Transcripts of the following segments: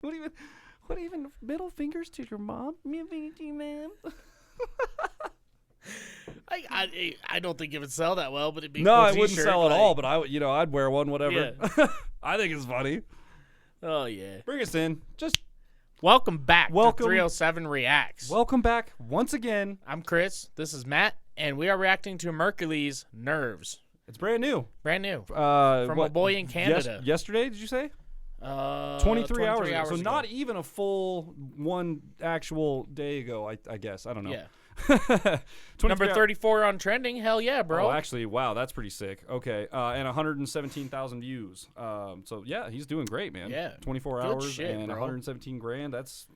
What even middle fingers to your mom? Middle fingers to your mom. I don't think it would sell that well, but it'd be No, a cool it wouldn't t-shirt, sell at like- all. But I'd wear one, whatever. Yeah. I think it's funny. Oh yeah. Bring us in. Just Welcome back Welcome. to 307 Reacts. welcome back once again. I'm Chris. This is Matt, and we are reacting to Merkules' Nerves. It's brand new. Brand new. From a boy in Canada. Yesterday, did you say? 23 hours ago. So ago. not even a full one actual day ago, I guess. I don't know. Yeah. 23 Number 34 on trending. Hell yeah, bro. Oh, actually, wow, that's pretty sick. Okay, and 117,000 views. So yeah, he's doing great, man. Yeah. 24 Good hours shit, and bro. 117 grand. That's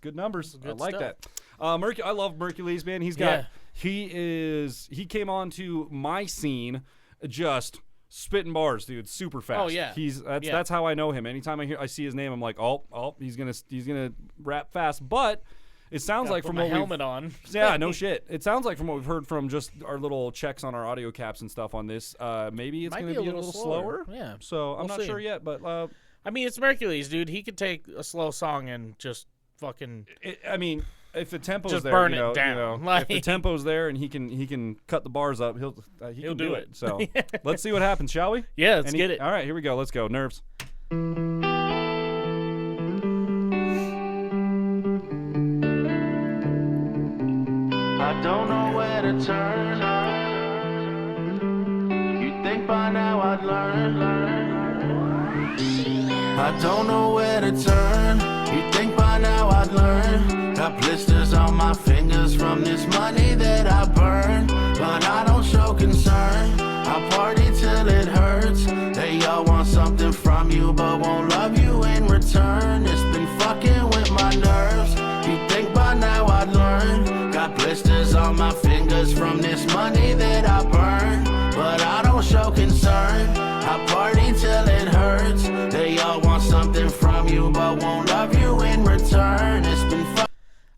good numbers. Good I like stuff. that. I love Merkules, man. He's got he came onto my scene just spitting bars, dude, super fast. Oh, yeah. That's how I know him. Anytime I see his name, I'm like, oh, he's gonna rap fast. But it sounds like Put from my what helmet on. yeah, no shit. It sounds like from what we've heard from just our little checks on our audio caps and stuff on this, maybe it's Might going to be a little slower. Yeah. So I'm We'll not see. sure yet, but I mean, it's Merkules, dude. He could take a slow song and just fucking. I mean, if the tempo's Just there, burn you know, it down. you know, Like- if the tempo's there and he can cut the bars up, he'll can do do it. it. So let's see what happens, shall we? Yeah, let's get it. All right, here we go. Let's go. Nerves. I don't know where to turn. You think by now I'd learn. I don't know where to turn. You think by now I'd learn. Got blisters on my fingers from this money that I burn. But I don't show concern. I party till it hurts. They all want something from you but won't love you in return. It's been fucking with my nerves. You think by now I'd learn. Got blisters on my fingers from this money that I burn. But I don't show concern. I party till it hurts. They all want something from you but won't love you in return. It's been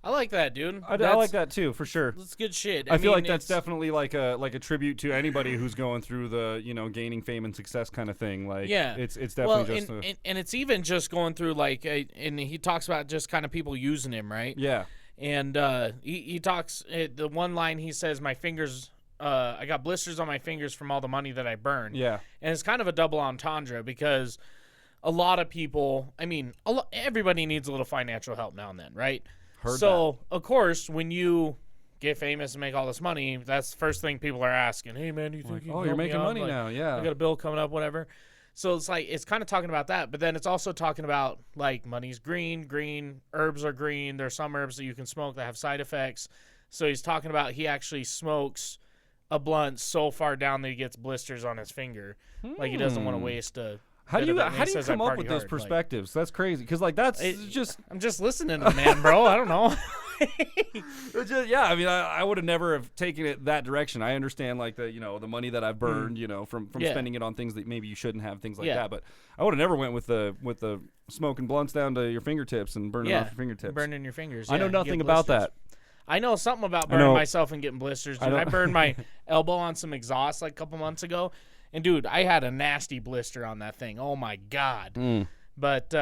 I like that, dude. I like that too, for sure. That's good shit. I feel mean, like that's it's- definitely like a tribute to anybody who's going through the gaining fame and success kind of thing. Like Yeah. it's definitely well, just and it's even just going through like, and he talks about just kind of people using him, right? yeah. And he talks the one line he says, "My fingers, I got blisters on my fingers from all the money that I burned." Yeah. And it's kind of a double entendre because a lot of people, I mean, everybody needs a little financial help now and then, right? Heard so of course, when you get famous and make all this money, that's the first thing people are asking. Hey man, do you think you can oh, you're help me making out? money Like, now, yeah. I got a bill coming up, whatever. So it's kind of talking about that, but then it's also talking about like money's green, herbs are green. There's some herbs that you can smoke that have side effects. So he's talking about he actually smokes a blunt so far down that he gets blisters on his finger, like he doesn't want to waste a. How do bit you of it. And he says, come "I up party with those hard." Like, perspectives? That's crazy because like that's just I'm just listening to the man, bro. I don't know. yeah. I mean, I would have never have taken it that direction. I understand like the the money that I've burned, from Yeah. spending it on things that maybe you shouldn't have, things like Yeah. that. But I would have never went with the smoking blunts down to your fingertips and burning off your fingertips. Burning your fingers. I know yeah, you nothing get about blisters. that. I know something about burning know- myself and getting blisters. Dude, I don't- burned my elbow on some exhaust like a couple months ago, and dude, I had a nasty blister on that thing. Oh my god! Mm. But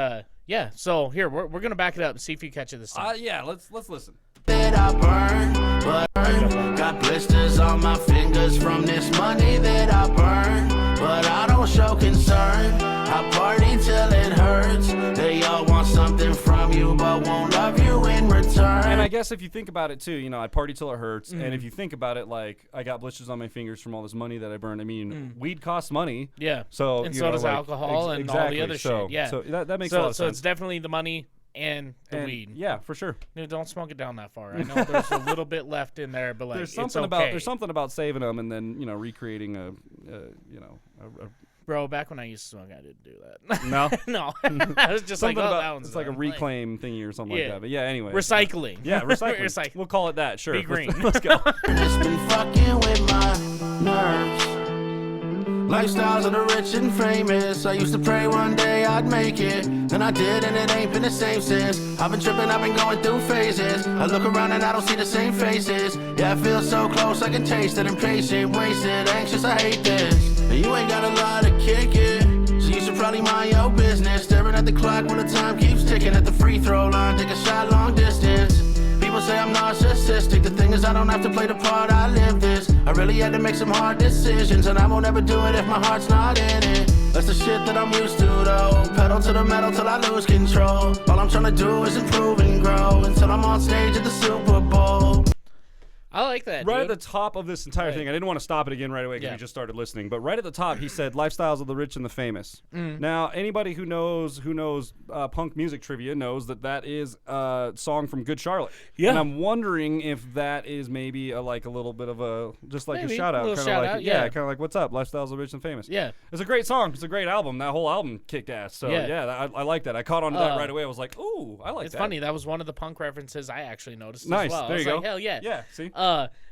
yeah, so here we're gonna back it up and see if you catch it this time. Yeah, let's listen. that I burn, but got blisters on my fingers from this money that I burn. But I don't show concern. I party till it hurts. They all want something from you, but won't love you in return. And I guess if you think about it too, I party till it hurts. And if you think about it, like I got blisters on my fingers from all this money that I burned. I mean, weed costs money. Yeah. So and you so know, does like, alcohol and all exactly. the other So- shit. Yeah. So that makes a lot of So sense. it's definitely the money and the weed. Yeah, for sure. Dude, don't smoke it down that far. I know there's a little bit left in there, but like There's it's something okay. about saving them and then recreating a Bro, back when I used to smoke, I didn't do that. no No, I was just something like, oh, about that one's it's like a done. reclaim thingy or something Yeah. like that. But yeah, anyway, Recycling. Yeah, recycling. Recycle. We'll call it that. Sure. Be green. Let's go. It's been fucking with my nerves. Lifestyles of the rich and famous. I used to pray one day I'd make it. Then I did, and it ain't been the same since. I've been tripping, I've been going through phases. I look around and I don't see the same faces. Yeah, I feel so close, I can taste it. Impatient, wasted, anxious, I hate this. And you ain't got a lot to kick it. So you should probably mind your business. Staring at the clock when the time keeps ticking. throw line, take a shot long distance. People say I'm narcissistic. The thing is, I don't have to play the part, I live this. I really had to make some hard decisions, and I won't ever do it if my heart's not in it. That's the shit that I'm used to, though. Pedal to the metal till I lose control. All I'm trying to do is improve and grow until I'm on stage at the Super Bowl. I like that, Right dude. at the top of this entire thing, I didn't want to stop it again right away because we just started listening. But right at the top, he said, "Lifestyles of the rich and the famous." Now, anybody who knows punk music trivia knows that is a song from Good Charlotte. Yeah. And I'm wondering if that is maybe a little bit of a Maybe, a shout out, little kind shout of like out, yeah. kind of like "What's up, Lifestyles of the rich and famous." Yeah. It's a great song. It's a great album. That whole album kicked ass. So I like that. I caught on to that right away. I was like, "Ooh, I like It's that." funny. That was one of the punk references I actually noticed Nice. as well. There I you was go. like, hell yeah. Yeah. See.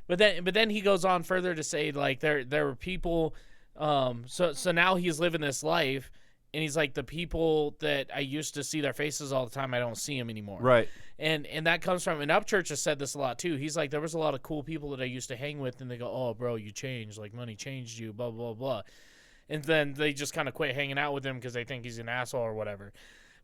But then he goes on further to say like there were people, so now he's living this life, and he's like, the people that I used to see their faces all the time, I don't see them anymore. Right. And that comes from, and Upchurch has said this a lot too. He's like, there was a lot of cool people that I used to hang with, and they go, oh bro, you changed, like money changed you, blah blah blah, and then they just kind of quit hanging out with him because they think he's an asshole or whatever.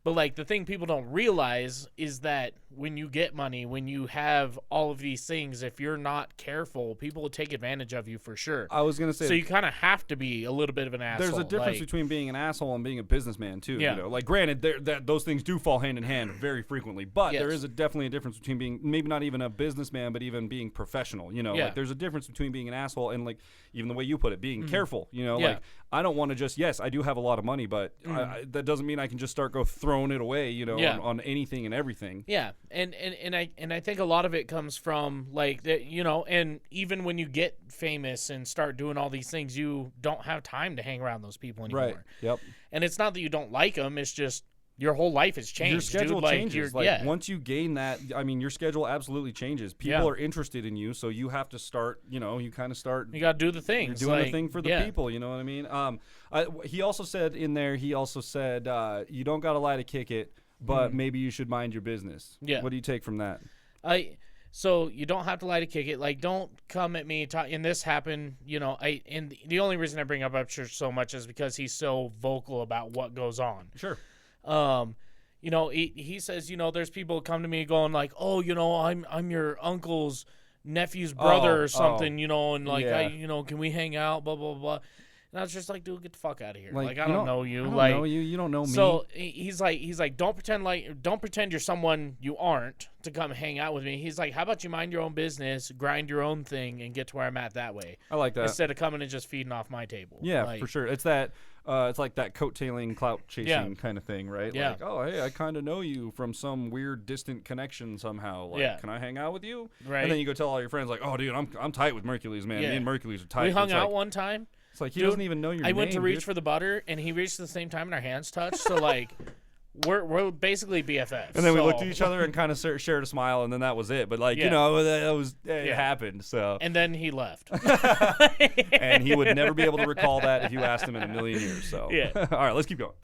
But like the thing people don't realize is that when you get money, when you have all of these things, if you're not careful, people will take advantage of you for sure. I was gonna say. So you kind of have to be a little bit of an asshole. There's a difference like, between being an asshole and being a businessman too. Yeah. You know, like granted, those things do fall hand in hand very frequently, but there is definitely a difference between being maybe not even a businessman, but even being professional. You know, like there's a difference between being an asshole and like even the way you put it, being careful. You know, like I don't want to just I do have a lot of money, but that doesn't mean I can just start throwing it away. You know, on anything and everything. Yeah, and I think a lot of it comes from like that, you know, and even when you get famous and start doing all these things, you don't have time to hang around those people anymore. Right. Yep. And it's not that you don't like them; it's just your whole life has changed. Your schedule dude. changes. Once you gain that, I mean, your schedule absolutely changes. People are interested in you, so you have to start. You know, you kind of start. You got to do the things. You're doing the thing for the people. You know what I mean? He also said in there. He also said you don't got to lie to kick it. But maybe you should mind your business. Yeah. What do you take from that? So you don't have to lie to kick it. Like, don't come at me. And this happened, you know. And the only reason I bring up Upchurch so much is because he's so vocal about what goes on. Sure. You know, he says, you know, there's people come to me going like, oh, you know, I'm your uncle's nephew's brother or something, you know, and like, you know, can we hang out? Blah blah blah. And I was just like, dude, get the fuck out of here. Like I don't know you. I don't know you. You don't know me. So he's like, don't pretend you're someone you aren't to come hang out with me. He's like, how about you mind your own business, grind your own thing, and get to where I'm at that way. I like that. Instead of coming and just feeding off my table. Yeah, for sure. It's that. It's like that coattailing, clout chasing kind of thing, right? Yeah. Like, oh, hey, I kind of know you from some weird, distant connection somehow. Like, can I hang out with you? Right. And then you go tell all your friends, like, oh, dude, I'm tight with Merkules, man. Me and Merkules are tight. We hung out one time. It's like he doesn't even know your name. I went to reach for the butter, and he reached at the same time, and our hands touched. So like, we're basically BFFs. And then we looked at each other and kind of shared a smile, and then that was it. But like, you know, it happened. So. And then he left. And he would never be able to recall that if you asked him in a million years. So. Yeah. All right, let's keep going.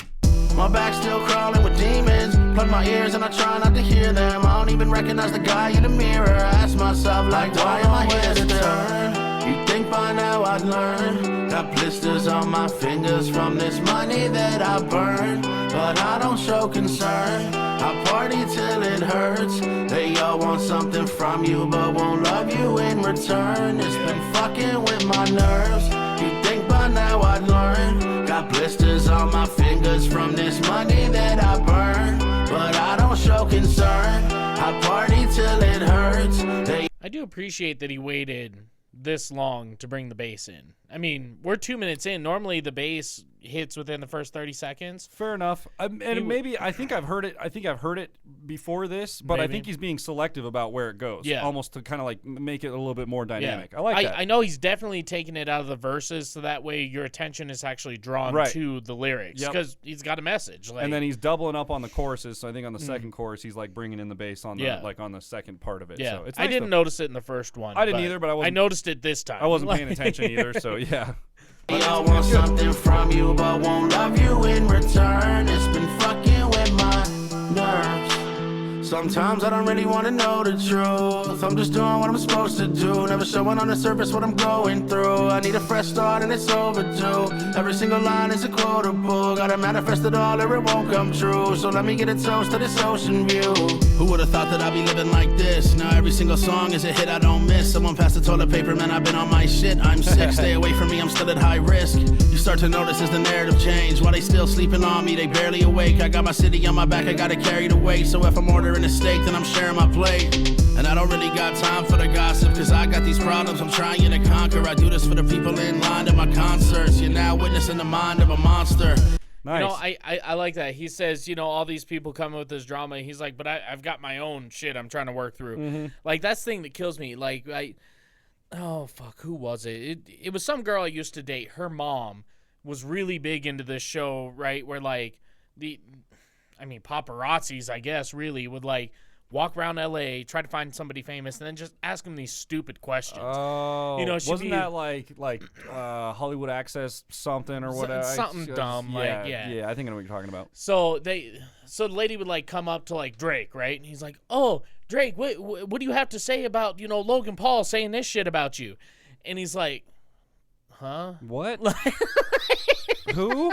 My back's still crawling with demons. Plug my ears and I try not to hear them. I don't even recognize the guy in the mirror. I ask myself like, why am I here to turn? You think by now I'd learn. Got blisters on my fingers from this money that I burn. But I don't show concern. I party till it hurts. They all want something from you but won't love you in return. It's been fucking with my nerves. You think by now I'd learn. Got blisters on my fingers from this money that I burn. But I don't show concern. I party till it hurts. I do appreciate that he waited this long to bring the bass in. I mean, we're 2 minutes in. Normally the bass hits within the first 30 seconds. Fair enough. And maybe I think I've heard it before this, but I think he's being selective about where it goes. Yeah. Almost to kind of like make it a little bit more dynamic. I like that. I know he's definitely taking it out of the verses so that way your attention is actually drawn to the lyrics because he's got a message. Like, and then he's doubling up on the choruses. So I think on the second chorus he's like bringing in the bass on the like on the second part of it. Yeah. So it's I didn't notice it in the first one. I didn't either, but I noticed it this time. I wasn't paying attention either. So yeah. They all want something from you but won't love you in return. It's been fucking with my nerves. Sometimes I don't really want to know the truth. I'm just doing what I'm supposed to do. Never showing on the surface what I'm going through. I need a fresh start and it's overdue. Every single line is a quotable. Gotta manifest it all or it won't come true. So let me get a toast to this ocean view. Who would've thought that I'd be living like this? Now every single song is a hit I don't miss. Someone pass the toilet paper, man, I've been on my shit. I'm sick, stay away from me, I'm still at high risk. You start to notice as the narrative change. While they still sleeping on me, they barely awake. I got my city on my back, I gotta carry the weight. So if I'm ordering a steak, then I'm sharing my plate. And I don't really got time for the gossip, cause I got these problems I'm trying to conquer. I do this for the people in line at my concerts. You're now witnessing the mind of a monster. Nice. You know, I like that. He says, you know, all these people come with this drama. He's like, but I've got my own shit I'm trying to work through. Mm-hmm. Like, that's the thing that kills me. Like, oh, fuck, who was it? It was some girl I used to date. Her mom was really big into this show, right? Where, like, paparazzis, I guess, really would, like, walk around L.A., try to find somebody famous, and then just ask them these stupid questions. Oh, you know, wasn't that like Hollywood Access something or whatever? Something dumb, yeah. I think I know what you're talking about. So the lady would like come up to like Drake, right? And he's like, "Oh, Drake, what do you have to say about, you know, Logan Paul saying this shit about you?" And he's like, "Huh? What? Who?"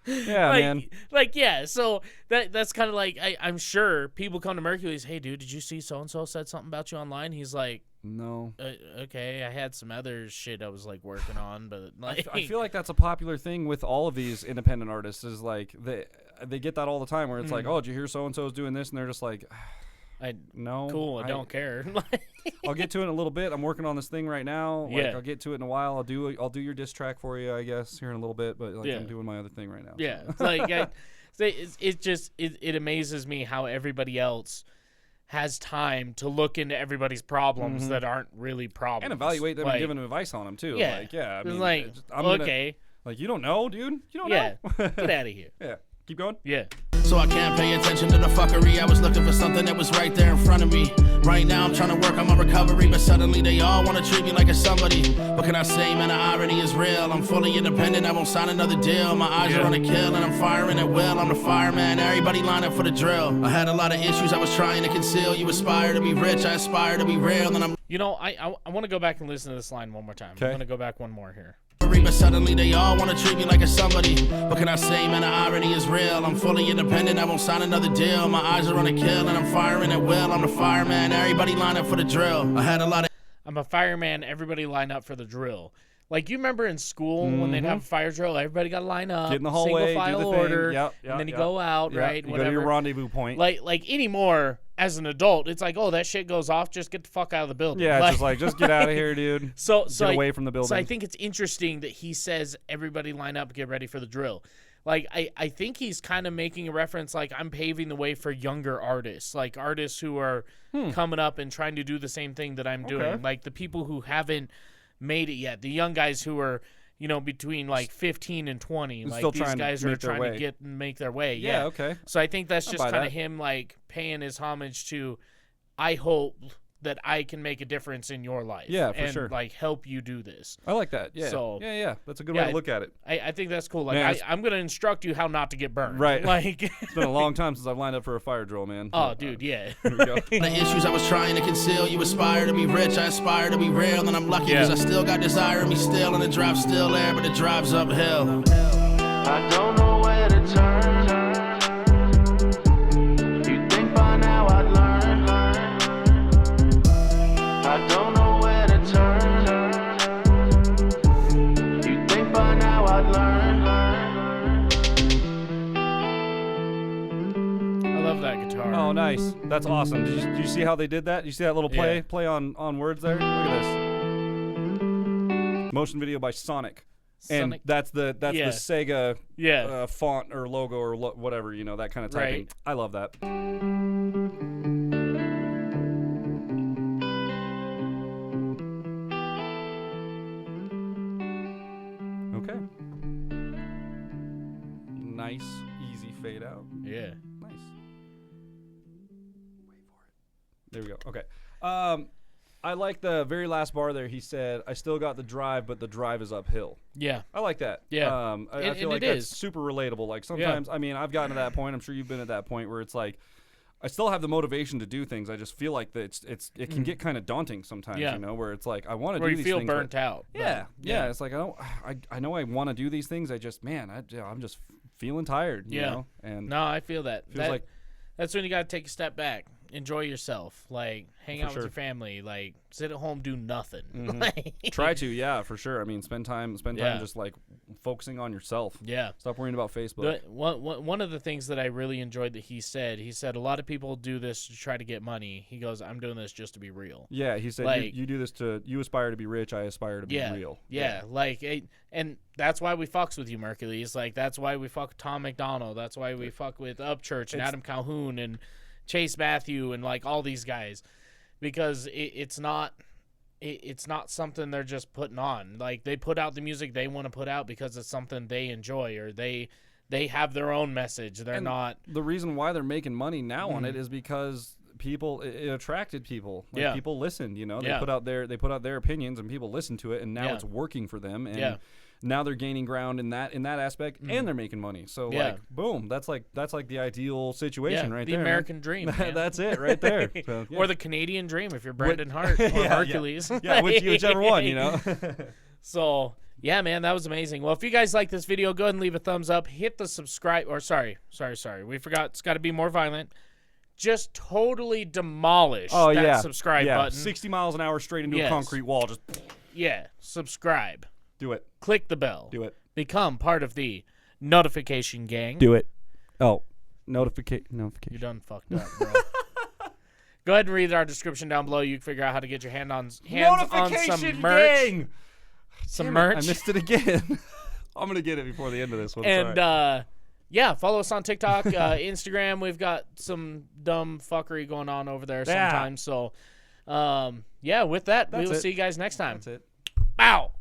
Yeah, like, man. Like, yeah, so that's kind of like, I'm sure people come to Merkules, "Hey, dude, did you see so-and-so said something about you online?" He's like, "No." Okay, I had some other shit I was, like, working on, but, like... I feel like that's a popular thing with all of these independent artists is, like, they get that all the time where it's like, "Oh, did you hear so-and-so's doing this?" And they're just like... No. Cool, I don't care. I'll get to it in a little bit. I'm working on this thing right now. Like, yeah. I'll get to it in a while. I'll do your diss track for you, I guess, here in a little bit. But like, I'm doing my other thing right now. Yeah, so. It amazes me how everybody else has time to look into everybody's problems that aren't really problems and evaluate them like, and give them advice on them too. Yeah, like, yeah. I mean, like, okay, like you don't know, dude. You don't know. Yeah, get out of here. Yeah, keep going. Yeah. So I can't pay attention to the fuckery. I was looking for something that was right there in front of me. Right now I'm trying to work on my recovery, but suddenly they all want to treat me like a somebody. What can I say, man? The irony is real. I'm fully independent, I won't sign another deal. My eyes are on a kill and I'm firing at will. I'm the fireman, everybody line up for the drill. I had a lot of issues I was trying to conceal. You aspire to be rich, I aspire to be real. And I'm... You know, I want to go back and listen to this line one more time. I'm going to go back one more here. But suddenly they all want to treat me like a somebody. What can I say, man? The irony is real. I'm fully independent, I won't sign another deal. My eyes are on a kill and I'm firing at will. I'm the fireman, everybody line up for the drill. I had a lot of... I'm a fireman, everybody line up for the drill. Like, you remember in school when they'd have a fire drill, everybody got to line up, get in the hallway, single file do the order, thing. and then you go out, right? You whatever. go to your rendezvous point. Like anymore, as an adult, it's like, oh, that shit goes off, just get the fuck out of the building. Yeah, just get out of here, dude. Get away from the building. So I think it's interesting that he says everybody line up, get ready for the drill. Like, I think he's kind of making a reference, like, I'm paving the way for younger artists, like artists who are coming up and trying to do the same thing that I'm doing. Like, the people who haven't made it yet, the young guys who are, you know, between like 15 and 20, like these guys are trying to make their way. Yeah, okay. So I think that's just kind of him, like, paying his homage to, I hope that I can make a difference in your life. Yeah, for and, sure. like, help you do this. I like that. Yeah. So, yeah. That's a good way to look at it. I think that's cool. Like, I'm going to instruct you how not to get burned. Right. Like, it's been a long time since I've lined up for a fire drill, man. Oh, dude, yeah. Here we go. The issues I was trying to conceal. You aspire to be rich, I aspire to be real. And I'm lucky because I still got desire in me still. And the drive's still there, but the drive's uphill. I don't know where to turn. You think by now I'd learn. I don't know where to turn. You think by now I'd learn. I love that guitar. Oh, nice. That's awesome. Did you see how they did that? You see that little play on words there? Look at this. Motion video by Sonic. And that's the Sega font or logo or whatever, you know, that kind of typing. Right. I love that. Okay. Nice, easy fade out. Yeah. Nice. Wait for it. There we go. Okay. I like the very last bar there. He said, I still got the drive, but the drive is uphill. Yeah. I like that. Yeah. I feel like that's super relatable. Like sometimes, I mean, I've gotten to that point. I'm sure you've been at that point where it's like, I still have the motivation to do things. I just feel like that it can get kind of daunting sometimes, you know, where it's like I want to do these things. Where you feel burnt out. Yeah. It's like I know I want to do these things. I just I'm just feeling tired, you know? And no, I feel that. Like that's when you got to take a step back. Enjoy yourself. Like, hang out with your family. Like, sit at home, do nothing. Try to, for sure. I mean, spend time just, like, focusing on yourself. Yeah. Stop worrying about Facebook. One of the things that I really enjoyed that he said a lot of people do this to try to get money. He goes, I'm doing this just to be real. Yeah, he said, like, you do this you aspire to be rich, I aspire to be real. Yeah, like, and that's why we fucks with you, Merkules. Like, that's why we fuck Tom McDonald. That's why we fuck with Upchurch and Adam Calhoun and Chase Matthew and like all these guys, because it's not something they're just putting on. Like, they put out the music they want to put out because it's something they enjoy, or they have their own message. They're not. The reason why they're making money now on it is because it attracted people. Like, people listened, you know. They put out their opinions and people listened to it, and now it's working for them. And now they're gaining ground in that aspect, and they're making money. So like, boom, that's like the ideal situation right there. The American dream. That's it right there. So, or the Canadian dream if you're Brendan Hart or Hercules. Whichever one, you know. So yeah, man, that was amazing. Well, if you guys like this video, go ahead and leave a thumbs up. Hit the subscribe. Or sorry, we forgot. It's got to be more violent. Just totally demolish that subscribe button. 60 miles an hour straight into a concrete wall. Just subscribe. Do it. Click the bell. Do it. Become part of the notification gang. Do it. Oh, notification. You're done fucked up, bro. Go ahead and read our description down below. You can figure out how to get your hands on some merch. Gang. Some merch. I missed it again. I'm going to get it before the end of this one. And, follow us on TikTok, Instagram. We've got some dumb fuckery going on over there sometimes. So, with that, we will see you guys next time. That's it. Bow.